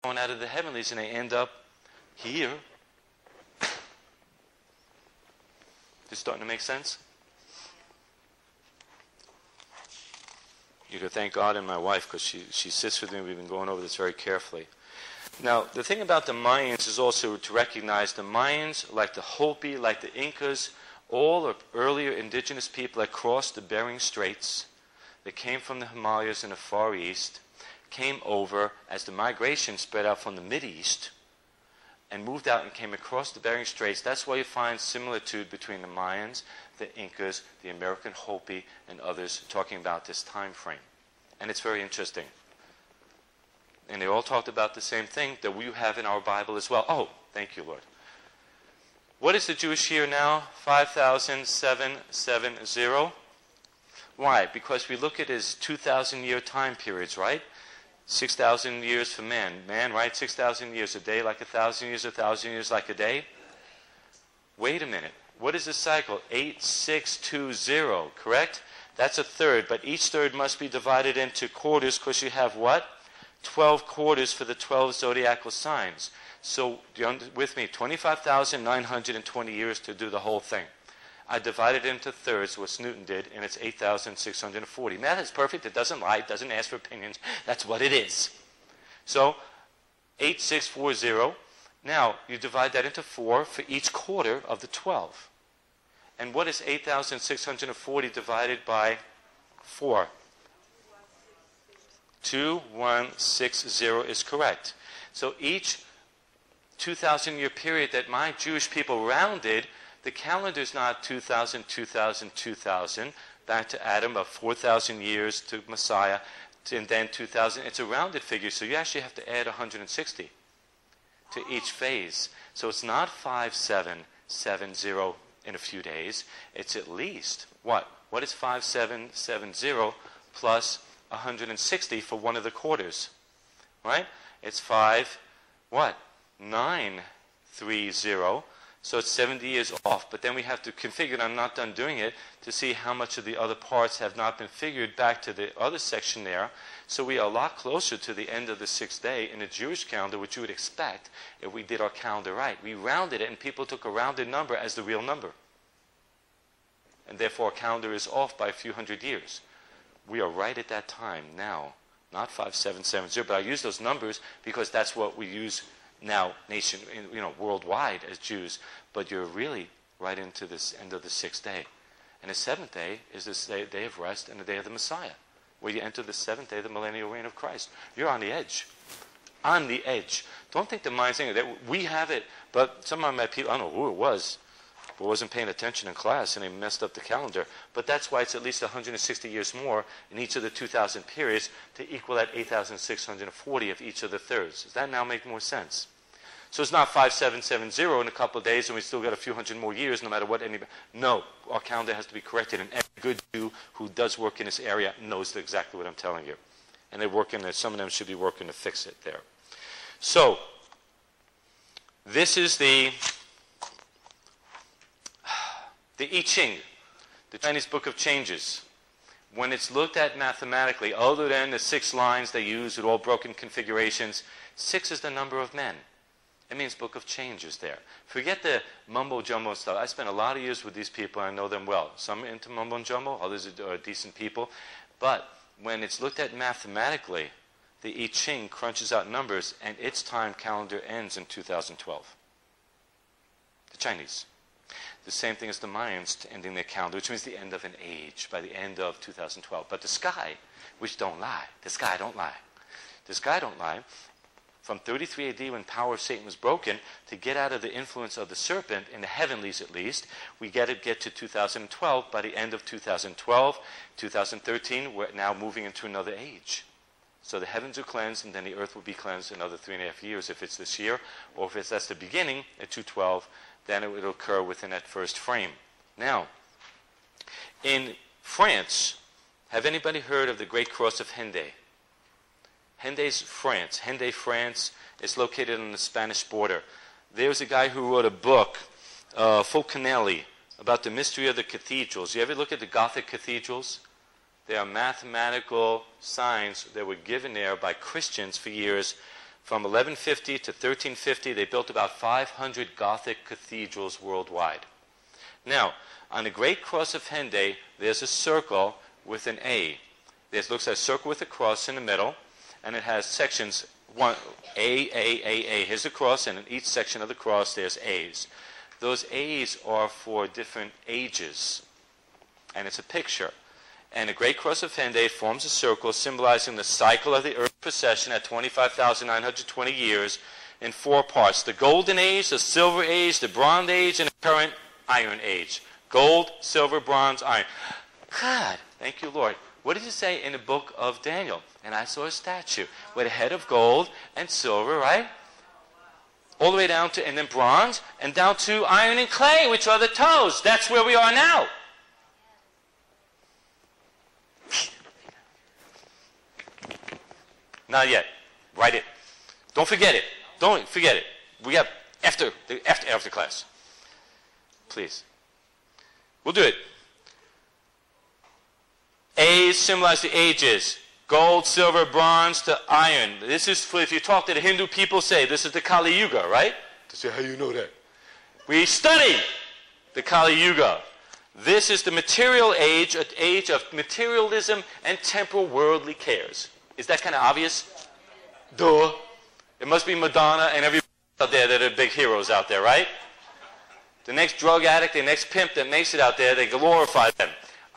going out of the heavenlies and they end up here. This starting to make sense? You could thank God and my wife because she sits with me. We've been going over this very carefully. Now, the thing about the Mayans is also to recognize the Mayans, like the Hopi, like the Incas, all are earlier indigenous people that crossed the Bering Straits. They came from the Himalayas in the Far East, came over as the migration spread out from the Mideast, and moved out and came across the Bering Straits. That's why you find similitude between the Mayans, the Incas, the American Hopi, and others talking about this time frame. And it's very interesting. And they all talked about the same thing that we have in our Bible as well. Oh, thank you, Lord. What is the Jewish year now? 5770. Why? Because we look at it as 2,000-year time periods, right? 6,000 years for man. Man, right? 6,000 years. A day like 1,000 years, 1,000 years like a day. Wait a minute. What is the cycle? 8620, correct? That's a third, but each third must be divided into quarters because you have what? 12 quarters for the 12 zodiacal signs. So, you're with me, 25,920 years to do the whole thing. I divided it into thirds, what Newton did, and it's 8,640. Math is perfect. It doesn't lie. It doesn't ask for opinions. That's what it is. So, 8640. Now, you divide that into 4 for each quarter of the 12. And what is 8,640 divided by 4? 2160 is correct. So each 2,000-year period that my Jewish people rounded, the calendar is not 2,000, 2,000, 2,000, back to Adam, of 4,000 years to Messiah, and then 2,000. It's a rounded figure, so you actually have to add 160 to each phase. So it's not 5770 in a few days. It's at least, what? What is 5770 plus 160 for one of the quarters? Right? It's 930. So it's 70 years off. But then we have to configure, and I'm not done doing it, to see how much of the other parts have not been figured back to the other section there. So we are a lot closer to the end of the 6th day in a Jewish calendar, which you would expect if we did our calendar right. We rounded it, and people took a rounded number as the real number. And therefore, our calendar is off by a few hundred years. We are right at that time now, not 5770, but I use those numbers because that's what we use now, worldwide as Jews. But you're really right into this end of the 6th day. And the 7th day is this day of rest and the day of the Messiah, where you enter the 7th day, the millennial reign of Christ. You're on the edge. On the edge. Don't think the mind's saying that we have it, but some of my people, I don't know who it was, but wasn't paying attention in class and they messed up the calendar. But that's why it's at least 160 years more in each of the 2,000 periods to equal that 8,640 of each of the thirds. Does that now make more sense? So it's not 5770 in a couple of days and we still got a few hundred more years no matter what anybody... No, our calendar has to be corrected, and every good Jew who does work in this area knows exactly what I'm telling you. And they're working, some of them should be working to fix it there. So, this is the I Ching, the Chinese Book of Changes. When it's looked at mathematically, other than the 6 lines they use with all broken configurations, 6 is the number of men. It means Book of Changes there. Forget the mumbo-jumbo stuff. I spent a lot of years with these people, and I know them well. Some are into mumbo-jumbo, others are decent people. But when it's looked at mathematically, the I Ching crunches out numbers, and its time calendar ends in 2012. The Chinese. The same thing as the Mayans ending their calendar, which means the end of an age by the end of 2012. But the sky, which don't lie, the sky don't lie. The sky don't lie. From 33 AD, when power of Satan was broken, to get out of the influence of the serpent, in the heavenlies at least, we get to 2012. By the end of 2012, 2013, we're now moving into another age. So the heavens are cleansed, and then the earth will be cleansed another 3.5 years if it's this year, or if that's the beginning at 212, then it will occur within that first frame. Now, in France, have anybody heard of the Great Cross of Hendaye? Hendaye's France. Hendaye, France is located on the Spanish border. There's a guy who wrote a book, Fulcanelli, about the mystery of the cathedrals. You ever look at the Gothic cathedrals? They are mathematical signs that were given there by Christians for years From 1150 to 1350, they built about 500 Gothic cathedrals worldwide. Now, on the Great Cross of Henday, there's a circle with an A. It looks like a circle with a cross in the middle, and it has sections, one, A. Here's the cross, and in each section of the cross, there's A's. Those A's are for different ages, and it's a picture. And the Great Cross of Henday forms a circle symbolizing the cycle of the Earth precession at 25,920 years in 4 parts. The Golden Age, the Silver Age, the Bronze Age, and the current Iron Age. Gold, silver, bronze, iron. God, thank you, Lord. What did it say in the book of Daniel? And I saw a statue with a head of gold and silver, right? All the way down to, and then bronze, and down to iron and clay, which are the toes. That's where we are now. Not yet. Write it. Don't forget it. Don't forget it. We have after class. Please. We'll do it. A's symbolize the ages. Gold, silver, bronze to iron. This is for, if you talk to the Hindu people, say this is the Kali Yuga, right? To say, how you know that? We study the Kali Yuga. This is the material age, an age of materialism and temporal worldly cares. Is that kind of obvious? Duh. It must be Madonna and everybody out there that are big heroes out there, right? The next drug addict, the next pimp that makes it out there, they glorify them.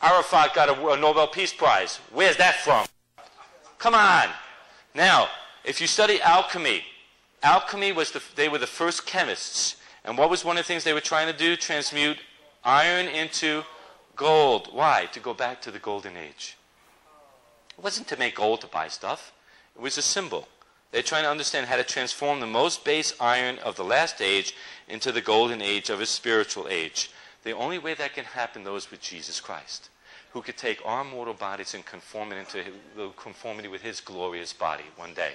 Arafat got a Nobel Peace Prize. Where's that from? Come on. Now, if you study alchemy, they were the first chemists. And what was one of the things they were trying to do? Transmute iron into gold. Why? To go back to the Golden Age. It wasn't to make gold to buy stuff. It was a symbol. They're trying to understand how to transform the most base iron of the last age into the golden age of a spiritual age. The only way that can happen, though, is with Jesus Christ, who could take our mortal bodies and conform it into the conformity with his glorious body one day.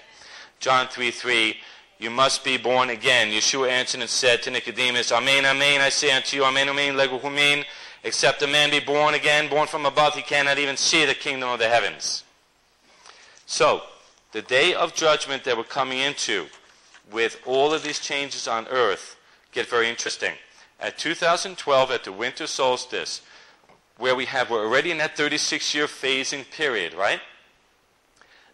John 3:3, you must be born again. Yeshua answered and said to Nicodemus, Amen, amen, I say unto you, amen, amen, lego humin, except a man be born again, born from above, he cannot even see the kingdom of the heavens. So, the day of judgment that we're coming into, with all of these changes on earth, get very interesting. At 2012, at the winter solstice, we're already in that 36-year phasing period, right?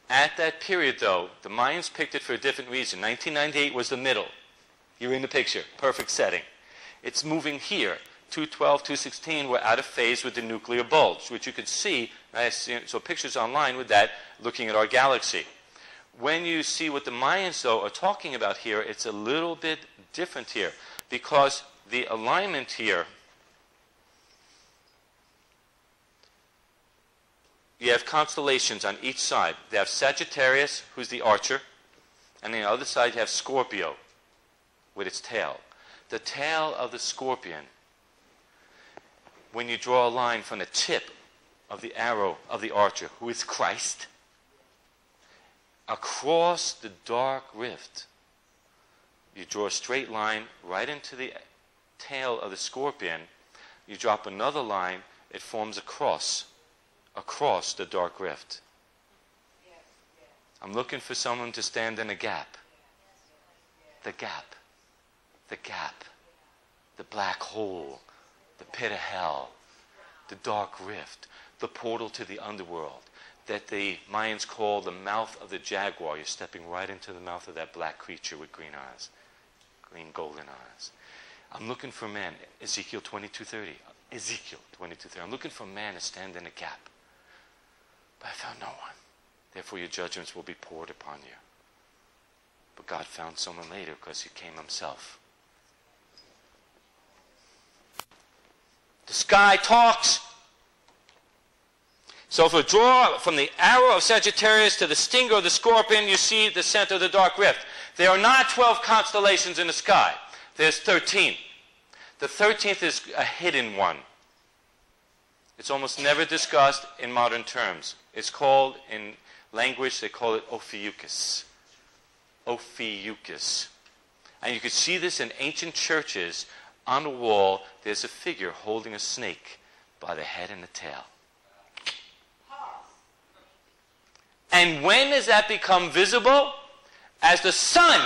At that period, though, the Mayans picked it for a different reason. 1998 was the middle. You're in the picture. Perfect setting. It's moving here. 212, 216, we're out of phase with the nuclear bulge, which you could see. So pictures online with that, looking at our galaxy. When you see what the Mayans, though, are talking about here, it's a little bit different here, because the alignment here, you have constellations on each side. They have Sagittarius, who's the archer, and on the other side you have Scorpio with its tail. The tail of the scorpion, when you draw a line from the tip of the arrow of the archer, who is Christ, across the dark rift, you draw a straight line right into the tail of the scorpion. You drop another line, it forms a cross across the dark rift. I'm looking for someone to stand in a gap. The gap. The gap. The black hole. The pit of hell. The dark rift. The portal to the underworld. That the Mayans call the mouth of the jaguar. You're stepping right into the mouth of that black creature with green eyes. Green golden eyes. I'm looking for man. Ezekiel 22:30. Ezekiel 22:30. I'm looking for man to stand in a gap. But I found no one. Therefore your judgments will be poured upon you. But God found someone later because he came himself. The sky talks. So if we draw from the arrow of Sagittarius to the stinger of the scorpion, you see the center of the dark rift. There are not 12 constellations in the sky. There's 13. The 13th is a hidden one. It's almost never discussed in modern terms. It's called, in language, they call it Ophiuchus. Ophiuchus. And you can see this in ancient churches. On the wall, there's a figure holding a snake by the head and the tail. And when does that become visible? as the sun